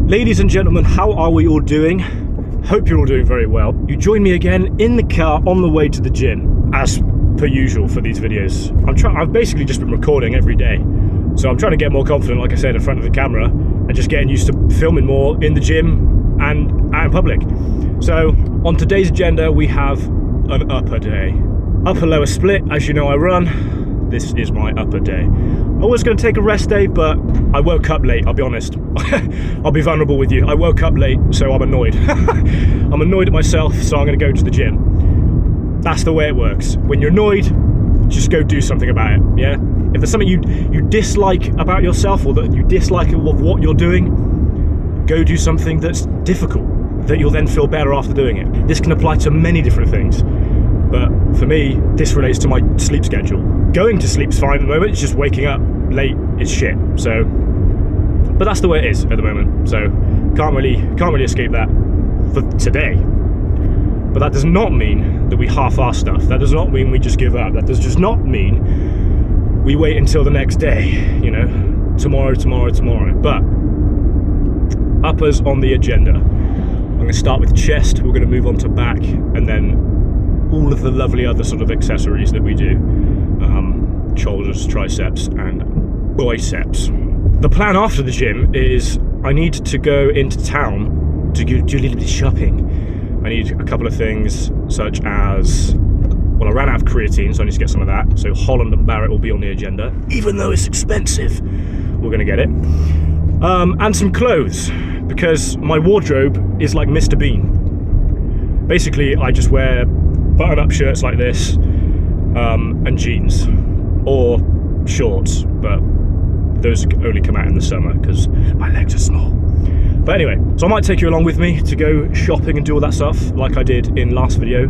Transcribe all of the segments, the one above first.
Ladies and gentlemen, how are we all doing? Hope you're all doing very well. You join me again in the car on the way to the gym, as per usual for these videos. I've basically just been recording every day, so I'm trying to get more confident, like I said, in front of the camera, and just getting used to filming more in the gym and out in public. So on today's agenda, we have an upper day. Upper lower split, as you know I run. This is my upper day. I was going to take a rest day, but I woke up late, I'll be honest. I'll be vulnerable with you. I woke up late, so I'm annoyed. I'm annoyed at myself, so I'm going to go to the gym. That's the way it works. When you're annoyed, just go do something about it, yeah? If there's something you dislike about yourself, or that you dislike of what you're doing, go do something that's difficult, that you'll then feel better after doing it. This can apply to many different things, but for me, this relates to my sleep schedule. Going to sleep's fine at the moment, it's just waking up late is shit. So, but that's the way it is at the moment. So, can't really escape that for today. But that does not mean that we half-ass stuff. That does not mean we just give up. That does just not mean we wait until the next day, you know, tomorrow. But uppers on the agenda. I'm going to start with chest, we're going to move on to back, and then all of the lovely other sort of accessories that we do. Shoulders, triceps, and biceps. The plan after the gym is I need to go into town to do a little bit of shopping. I need a couple of things, such as, well, I ran out of creatine, so I need to get some of that. So Holland and Barrett will be on the agenda, even though it's expensive. We're going to get it. And some clothes, because my wardrobe is like Mr. Bean. Basically, I just wear button-up shirts like this, and jeans, or shorts, but those only come out in the summer because my legs are small. But anyway, so I might take you along with me to go shopping and do all that stuff, like I did in last video,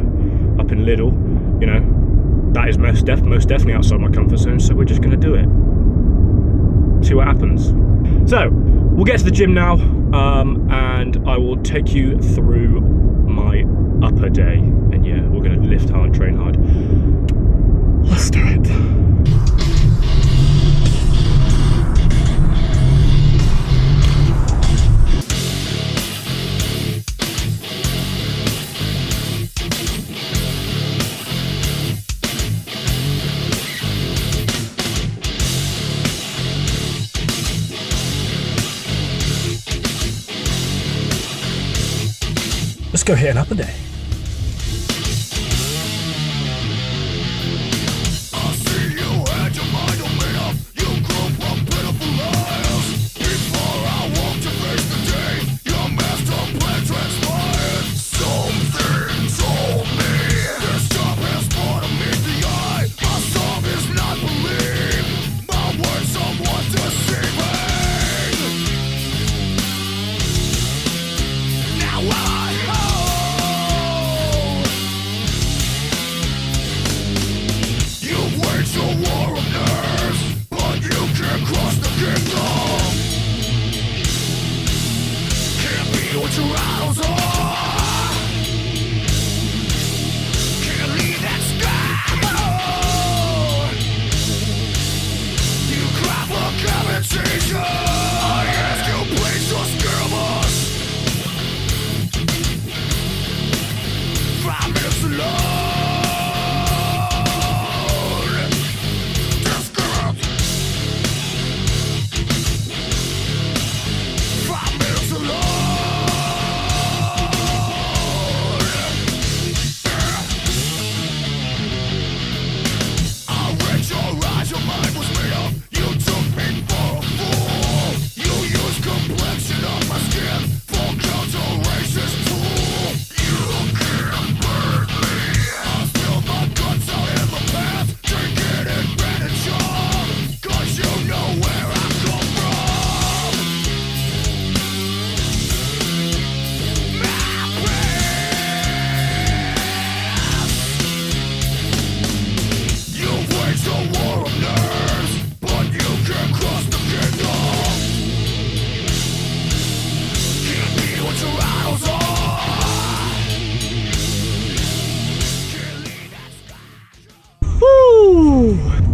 up in Lidl. You know, that is most definitely outside my comfort zone, so we're just going to do it. See what happens. So, we'll get to the gym now, and I will take you through my upper day. And yeah, we're going to lift hard, train hard. Let's do it. Let's go hit an upper day.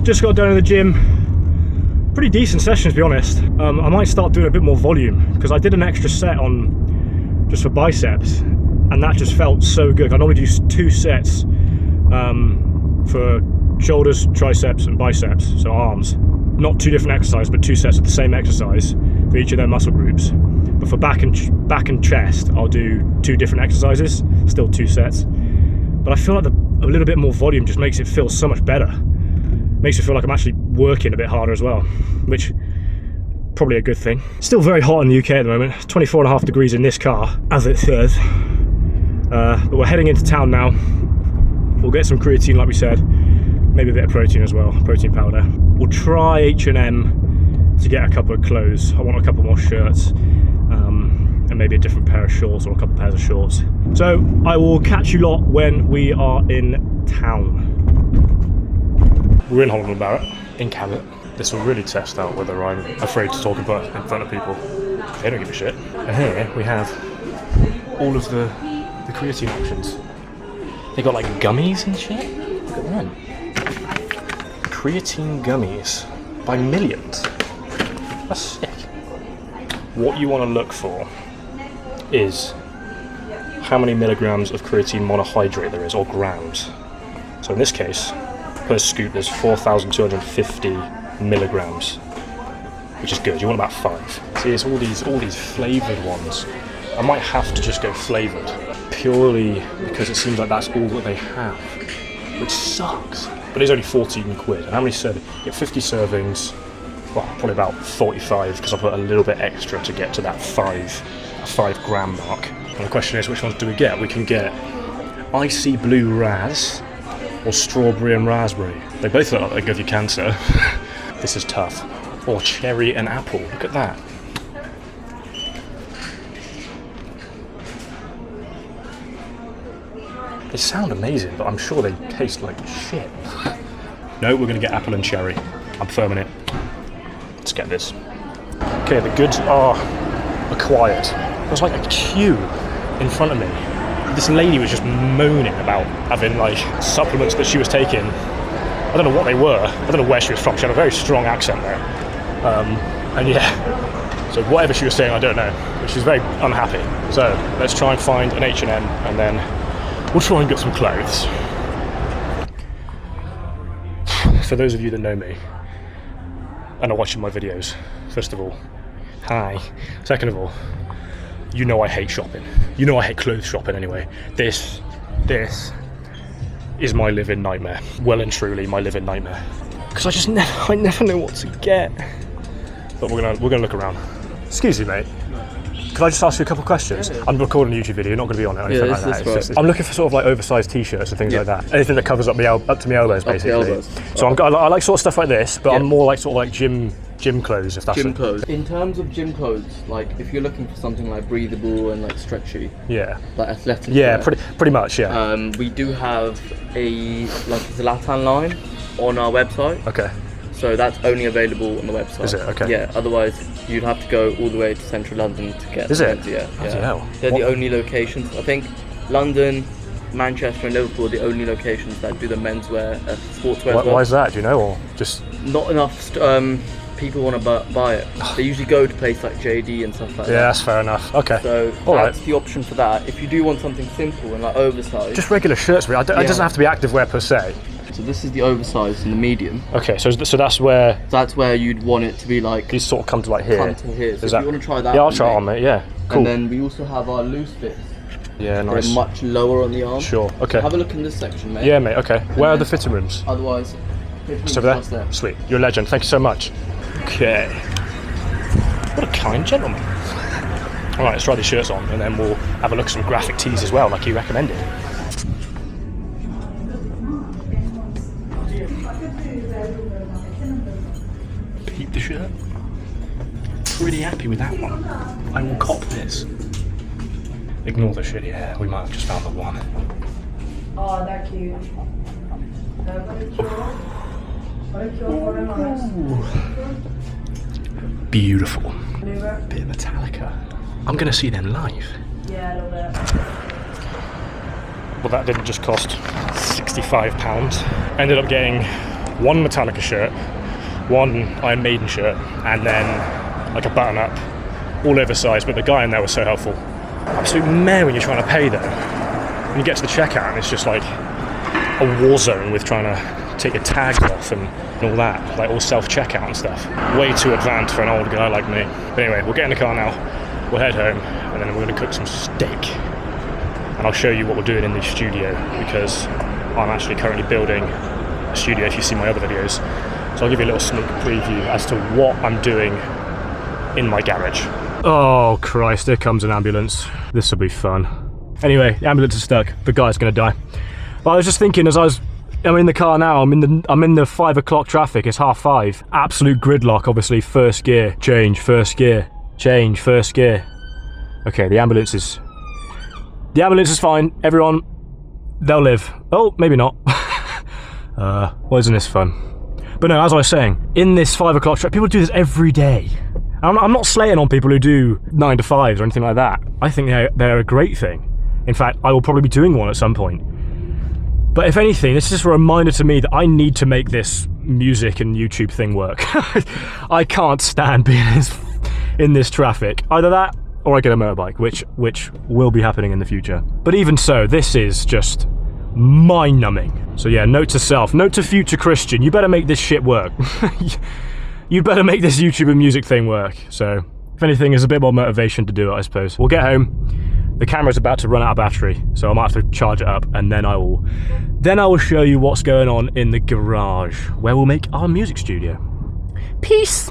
Just got done in the gym. pretty decent session, to be honest. I might start doing a bit more volume, because I did an extra set on just for biceps, and that just felt so good. I normally do 2 sets for shoulders, triceps and biceps, so arms. Not 2 different exercises, but 2 sets of the same exercise for each of their muscle groups. But for back and chest, I'll do 2 different exercises, still 2 sets. But I feel like a little bit more volume just makes it feel so much better. Makes it feel like I'm actually working a bit harder as well, which probably a good thing. Still very hot in the UK at the moment. 24.5 degrees in this car, as it says. But we're heading into town now. We'll get some creatine, like we said. Maybe a bit of protein as well, protein powder. We'll try H&M to get a couple of clothes. I want a couple more shirts, and maybe a different pair of shorts or a couple of pairs of shorts. So I will catch you lot when we are in town. We're in Holland & Barrett, in Cabot. This will really test out whether I'm afraid to talk in front of people. They don't give a shit. And here we have all of the creatine options. They got like gummies and shit. Look at them. Creatine gummies by Millions. That's sick. What you want to look for is how many milligrams of creatine monohydrate there is, or grams. So in this case, per scoop there's 4,250 milligrams, which is good. You want about 5. See, it's all these flavoured ones. I might have to just go flavoured, purely because it seems like that's all that they have, which sucks. But it's only 14 quid. And how many servings? You get 50 servings, well, probably about 45, because I put a little bit extra to get to that 5 gram mark. And the question is, which ones do we get? We can get icy blue raz or strawberry and raspberry. They both look like they give you cancer. This is tough. Or cherry and apple. Look at that. They sound amazing, but I'm sure they taste like shit. No, we're going to get apple and cherry. I'm firming it. Let's get this. Okay, the goods are acquired. There was like a queue in front of me. This lady was just moaning about having like supplements that she was taking. I don't know what they were. I don't know where she was from. She had a very strong accent there. And yeah, so whatever she was saying, I don't know. But she's very unhappy. So let's try and find an H&M and then we'll try and get some clothes. For those of you that know me and are watching my videos, first of all, hi. Second of all, you know I hate shopping. You know I hate clothes shopping anyway. This is my living nightmare. Well and truly my living nightmare. Because I never know what to get. But we're gonna look around. Excuse me, mate. Can I just ask you a couple of questions? I'm recording a YouTube video, you're not going to be on it or anything like that. Just, I'm looking for sort of like oversized t-shirts and things like that. Anything that covers up to my elbows, basically. So I like sort of stuff like this, but I'm more like sort of like gym clothes, if that's gym clothes. In terms of gym clothes, like if you're looking for something like breathable and like stretchy, like athletic, pretty much, we do have a Zlatan line on our website. Okay. So that's only available on the website. Is it? Okay. Yeah, otherwise you'd have to go all the way to central London to get Is it? Yeah. Hell. They're the only locations. I think London, Manchester and Liverpool are the only locations that do the menswear, sportswear. Why is that? Do you know, or just not enough people want to buy it. They usually go to places like JD and stuff like that. Yeah, that's fair enough. Okay. So that's the option for that. If you do want something simple and like oversized, just regular shirts. It doesn't have to be activewear per se. So this is the oversized and the medium. Okay, so that's where you'd want it to be like. These sort of come to like here. Come to here. So if you want to try that. Yeah, I'll try it on, mate. Yeah. Cool. And then we also have our loose fits. Yeah, nice. They're much lower on the arm. Sure. Okay. So have a look in this section, mate. Yeah, mate. Okay. Where are the fitting rooms? Otherwise, just over there. Sweet. You're a legend. Thank you so much. Okay. What a kind gentleman. All right, let's try these shirts on, and then we'll have a look at some graphic tees as well, like you recommended. Peep the shirt. Pretty happy with that one. I will cop this. Ignore the shitty hair. We might have just found the one. Oh, they're cute. Beautiful. Bit of Metallica. I'm gonna see them live. Yeah, a little bit. Well, that didn't just cost £65. Ended up getting one Metallica shirt, one Iron Maiden shirt, and then like a button up, all oversized, but the guy in there was so helpful. Absolute mare when you're trying to pay though. When you get to the checkout and it's just like a war zone with trying to take your tags off and all that, like all self-checkout and stuff. Way too advanced for an old guy like me. But anyway, we'll get in the car now, we'll head home, and then we're going to cook some steak. And I'll show you what we're doing in the studio, because I'm actually currently building a studio if you see my other videos. So I'll give you a little sneak preview as to what I'm doing in my garage. Oh Christ, here comes an ambulance. This will be fun. Anyway, the ambulance is stuck, the guy's gonna die. But I was just thinking as I'm in the car now, I'm in the 5 o'clock traffic, it's 5:30. Absolute gridlock, obviously, first gear, change, first gear, change, first gear. Okay, the ambulance is fine, everyone, they'll live. Oh, maybe not. Well, isn't this fun? But no, as I was saying, in this 5 o'clock traffic, people do this every day. I'm not slaying on people who do 9 to 5s or anything like that. I think they're a great thing. In fact, I will probably be doing one at some point. But if anything, this is just a reminder to me that I need to make this music and YouTube thing work. I can't stand being in this traffic. Either that, or I get a motorbike, which will be happening in the future. But even so, this is just mind-numbing. So yeah, note to self, note to future Christian, you better make this shit work. You better make this YouTube and music thing work. So, if anything, there's a bit more motivation to do it, I suppose. We'll get home. The camera's about to run out of battery, so I might have to charge it up, and then I will show you what's going on in the garage, where we'll make our music studio. Peace!